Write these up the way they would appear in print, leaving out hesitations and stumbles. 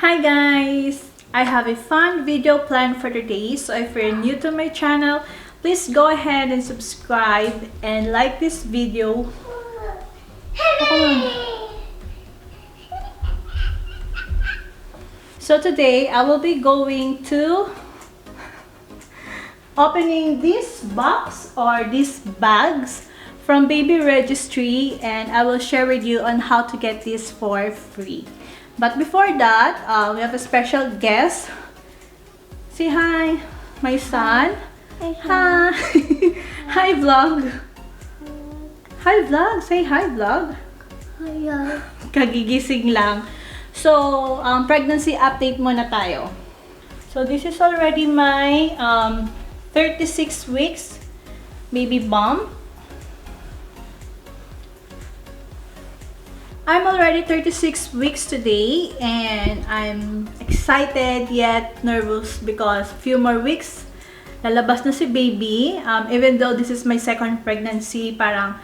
Hi guys! I have a fun video planned for today, so if you're new to my channel, please go ahead and subscribe and like this video. So today, I will be going to opening this box or these bags from Baby Registry, and I will share with you on how to get this for free. But before that, we have a special guest. Say hi, my son. Hi. Hi, vlog. Hi, vlog. Say hi, vlog. Hello. Kagigising lang. So, pregnancy update muna tayo. So, this is already my 36 weeks baby bump. I'm already 36 weeks today and I'm excited yet nervous because few more weeks lalabas na si baby. Even though this is my second pregnancy, parang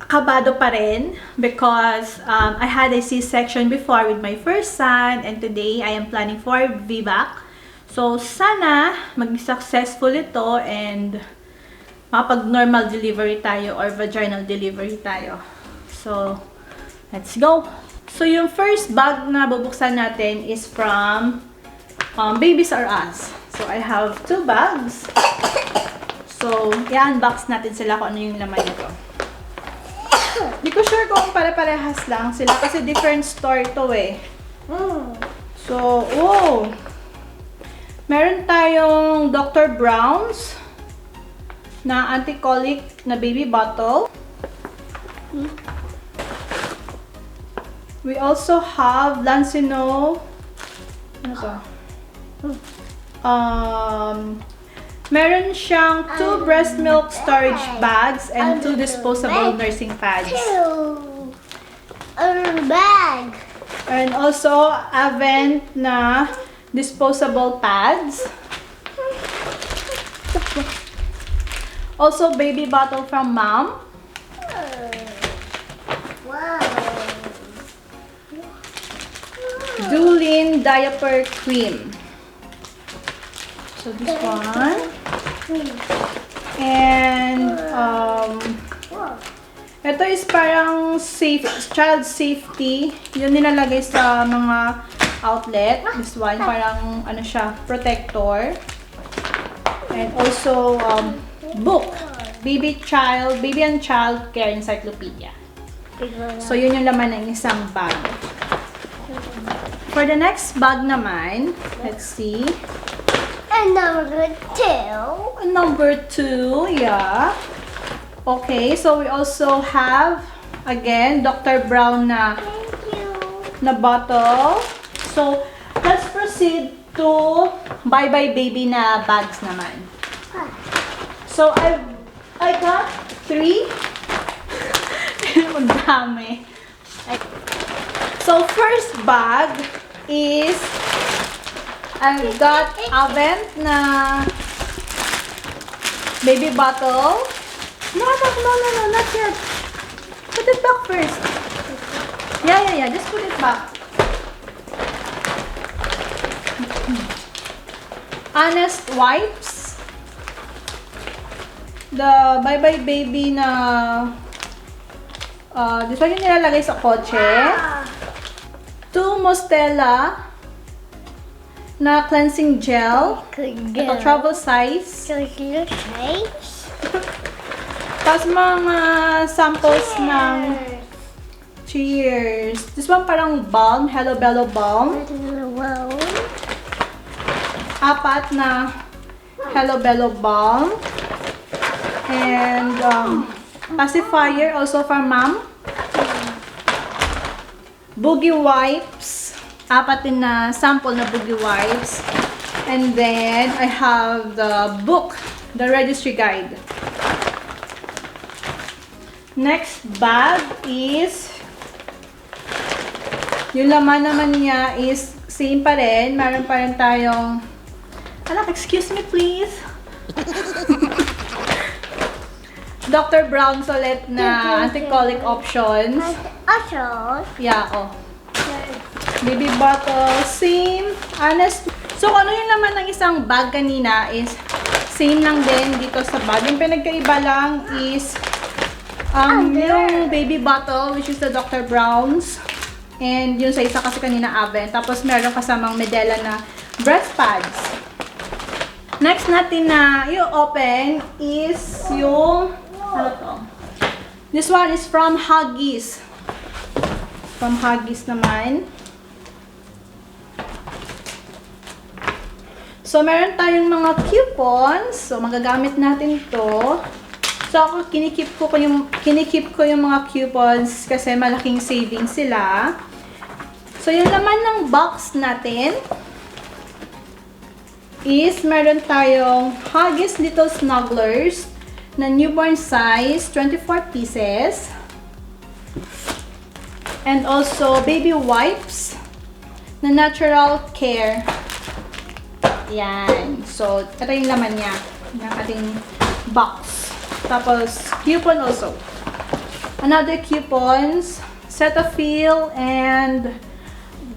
kabado pa rin because I had a C-section before with my first son and today I am planning for VBAC. So sana maging successful ito and mapag-normal delivery tayo or vaginal delivery tayo. So, let's go! So, yung first bag na bubuksan natin is from Babies R Us. So, I have two bags. So, i-unbox natin sila kung ano yung laman nito. Hindi ko sure kung pare-parehas lang sila kasi different store ito eh. So, oh! Meron tayong Dr. Brown's na anti-colic na baby bottle. We also have Lancino. Ano to? Meron siyang 2 breast milk storage bags and 2 disposable nursing pads. Bag. And also Avent na disposable pads. Also baby bottle from mom. Wow. Dulin diaper cream. So this one. And ito is parang child safety. Yun nilalagay sa mga outlet. This one parang ano siya, protector. And also book. Baby and child care encyclopedia. So yun yung laman ng isang bag. For the next bag naman, let's see. And Number 2, yeah. Okay, so we also have, again, Dr. Brown na bottle. So, let's proceed to Bye-Bye Baby na bags naman. So, I got 3. Ang dami. So, first bag is I've got Avent na baby bottle. No, not yet. Put it back first. Yeah. Just put it back. Honest wipes. The Bye-Bye Baby na this one yung nilalagay sa kotse. 2 Mostela na cleansing gel. Ito, travel size. Tapos mga samples ng Cheers. This one parang balm, Hello Bello balm. 4 na Hello Bello balm. And pacifier also from mom. Boogie wipes. 4 din na sample na boogie wipes. And then, I have the book, the registry guide. Next bag is, yung laman naman niya is same pa rin. Meron pa rin tayong, anak, excuse me please. Dr. Brown's ulit na anti-colic options. Options? Yeah, oh. Baby bottle, same. Honest. So, ano yung laman ng isang bag kanina is same lang din dito sa bag. Yung pinagkaiba lang is yung baby bottle, which is the Dr. Brown's. And yung sa isa kasi kanina Aven. Tapos meron kasamang Medela na breast pads. Next natin na i-open is yung, ano to? This one is from Huggies. From Huggies naman. So, meron tayong mga coupons. So, magagamit natin to. So, ako kinikip ko yung mga coupons kasi malaking savings sila. So, yung laman ng box natin is meron tayong Huggies Little Snugglers na newborn size, 24 pieces. And also, baby wipes na natural care. Yan. So, ito yung laman niya ng ating box. Tapos, coupon also. Another coupons, Cetaphil and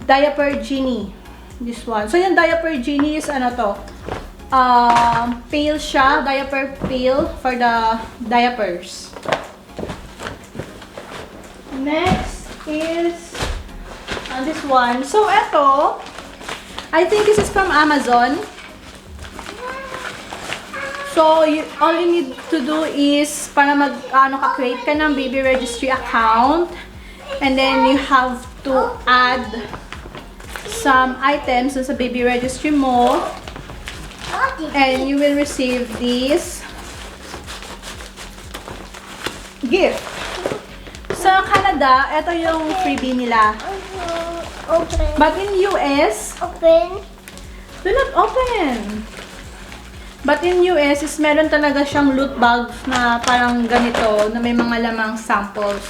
Diaper Genie. This one. So, yung Diaper Genie is ano to? Pail siya. Diaper pail for the diapers. Next is this one. So, ito, I think this is from Amazon. So, all you need to do is para ka-create ka ng baby registry account. And then, you have to add some items sa baby registry mo. And you will receive this gift. Sa Canada, ito yung freebie nila. Open. But in US, Open. do not open. But in US, is meron talaga siyang loot bags na parang ganito, na may mga lamang samples.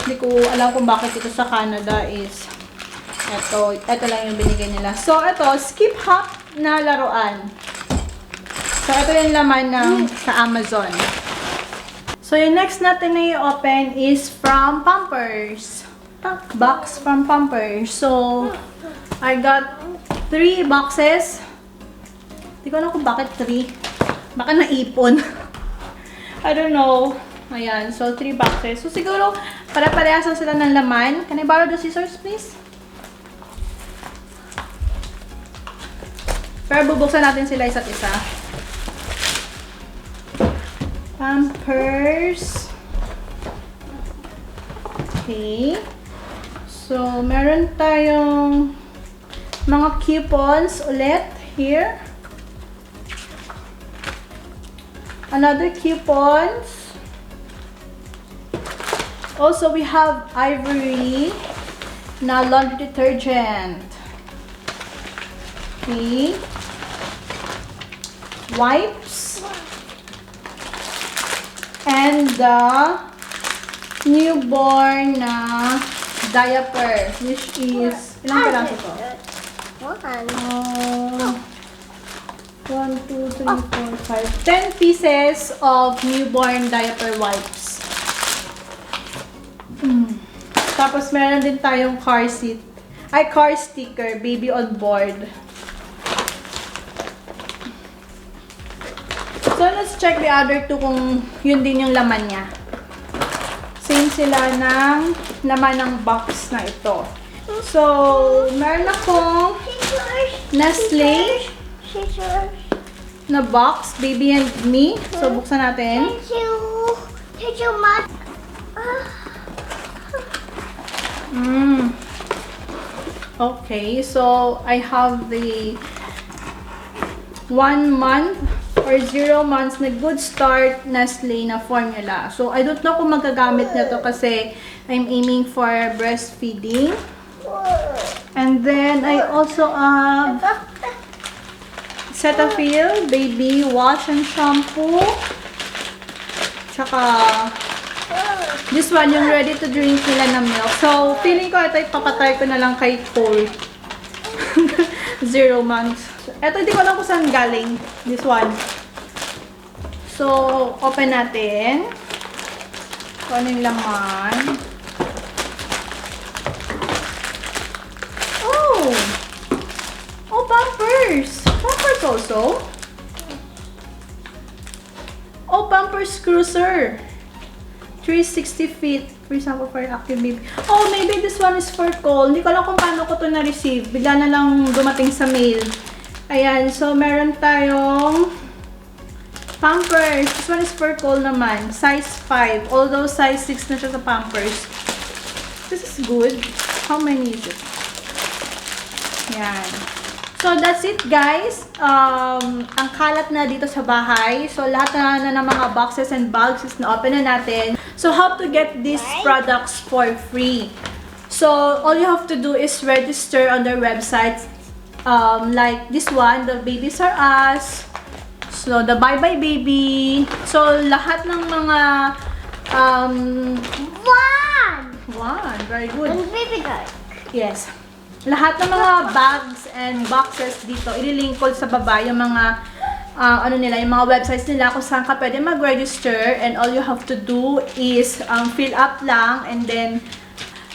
Hindi ko alam kung bakit ito sa Canada is ito lang yung binigay nila. So, ito, skip hop na laruan. So, ito yung laman ng sa Amazon. So, yung next natin na i-open is from Pampers. Box from Pampers. So, I got 3 boxes. Hindi ko alam kung bakit 3. Baka naipon. I don't know. Ayan. So, 3 boxes. So, siguro, para-parehas lang sila ng laman. Can I borrow the scissors, please? Pero bubuksan natin sila isa't isa. Pampers. Okay. So, meron tayong mga coupons ulit here. Another coupons. Also, we have Ivory na laundry detergent. Okay. Wipes. And the newborn na diaper, which is, ilang piraso to? 1, 2, 3, 4, 5, 10 pieces of newborn diaper wipes. Tapos meron din tayong car seat, car sticker, baby on board. So, let's check the other two kung yun din yung laman niya. Same sila ng laman ng box na ito. So, meron akong Nestle na box, Baby and Me. So, buksan natin. Okay, so I have the 1 month or 0 months na Good Start Nestle na formula. So, I don't know kung magagamit na to kasi I'm aiming for breastfeeding. And then, I also have Cetaphil Baby Wash and Shampoo. Tsaka, this one, yung ready to drink nila na milk. So, feeling ko ito ipapatay ko na lang kay Cole. 0 months. Ito, hindi ko alam kung saan galing. This one. So, open natin. Kung ano yung laman. also. Oh, Pampers Cruiser. 360 feet. For example, for active baby. Oh, maybe this one is for Cole. Hindi ko alam kung paano ko to na-receive. Bigla na lang dumating sa mail. Ayan. So, meron tayong Pampers. This one is for Cole naman. Size 5. Although, size 6 na siya sa Pampers. This is good. How many is it? Yan. So, that's it, guys. Ang kalat na dito sa bahay. So, lahat na ng mga boxes and bags is na-open na natin. So, how to get these products for free? So, all you have to do is register on their website. Like this one, the Babies Are Us. So, the Bye Bye Baby. So, lahat ng mga one. Very good. And baby doll. Yes. Lahat ng mga bags and boxes dito, ililink ko sa baba yung mga yung mga websites nila kung saan ka pwede mag-register, and all you have to do is fill up lang, and then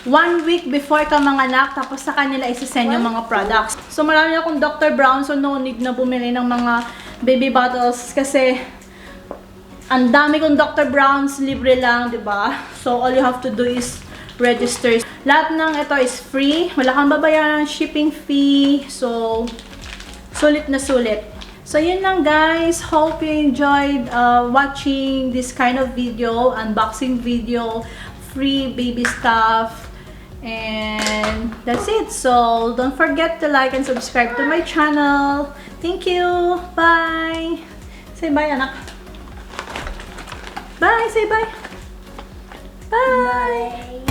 1 week before ka manganak, tapos sa kanila isi-send yung mga products. So marami akong Dr. Brown, so no need na bumili ng mga baby bottles kasi ang dami kong Dr. Brown's, libre lang, di ba? So all you have to do is register. Lahat ng ito is free. Wala kang babayaran ng shipping fee. So, sulit na sulit. So, yun lang guys. Hope you enjoyed watching this kind of video, unboxing video, free baby stuff. And that's it. So, don't forget to like and subscribe to my channel. Thank you. Bye. Say bye, anak. Bye. Say bye. Bye.